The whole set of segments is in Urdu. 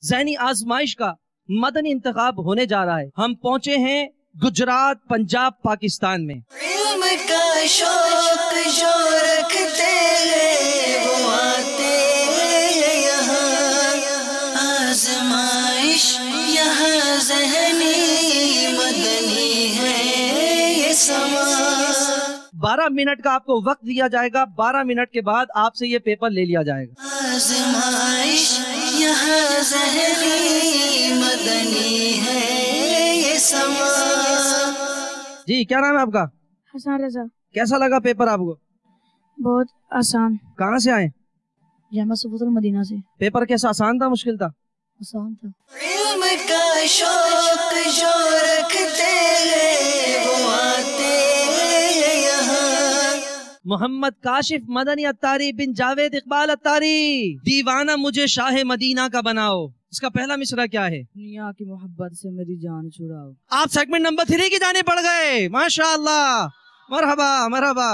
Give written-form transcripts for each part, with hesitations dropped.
ذہنی آزمائش کا مدنی انتخاب ہونے جا رہا ہے. ہم پہنچے ہیں گجرات، پنجاب، پاکستان میں. علم کا شوق جو رکھتے ہیں وہ آتے ہیں یہاں، آزمائش یہاں ذہنی مدنی ہے یہ سما. 12 منٹ کا آپ کو وقت دیا جائے گا. 12 منٹ کے بعد آپ سے یہ پیپر لے لیا جائے گا. آزمائش یہاں ذہنی مدنی ہے یہ سما. جی کیا نام ہے آپ کا؟ حسن رضا. کیسا لگا پیپر آپ کو؟ بہت آسان. کہاں سے آئے؟ جامعہ ثبوت المدینہ سے. پیپر کیسا، آسان تھا مشکل تھا؟ آسان تھا. علم کا شوق جو رکھتے ہیں وہ آتے ہیں یہاں. محمد کاشف مدنی اتاری بن جاوید اقبال اتاری. دیوانہ مجھے شاہ مدینہ کا بناؤ. اس کا پہلا مصرعہ کیا ہے؟ دنیا کی محبت سے میری جان چھڑاؤ. آپ سیگمنٹ نمبر 3 کی جانے پڑ گئے. ماشاءاللہ، مرحبا مرحبا.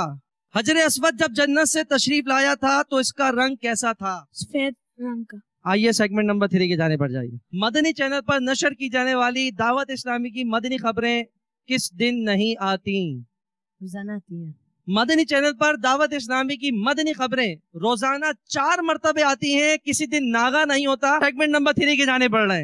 حجر اسود جب جنت سے تشریف لایا تھا تو اس کا رنگ کیسا تھا؟ سفید رنگ کا. آئیے سیگمنٹ نمبر 3 کی جانے پڑ جائیے. مدنی چینل پر نشر کی جانے والی دعوت اسلامی کی مدنی خبریں کس دن نہیں آتی؟ روزانہ آتی ہیں. مدنی چینل پر دعوت اسلامی کی مدنی خبریں روزانہ 4 مرتبہ آتی ہیں. کسی دن ناغا نہیں ہوتا. سیگمنٹ نمبر 3 کی جانے پڑ رہے ہیں.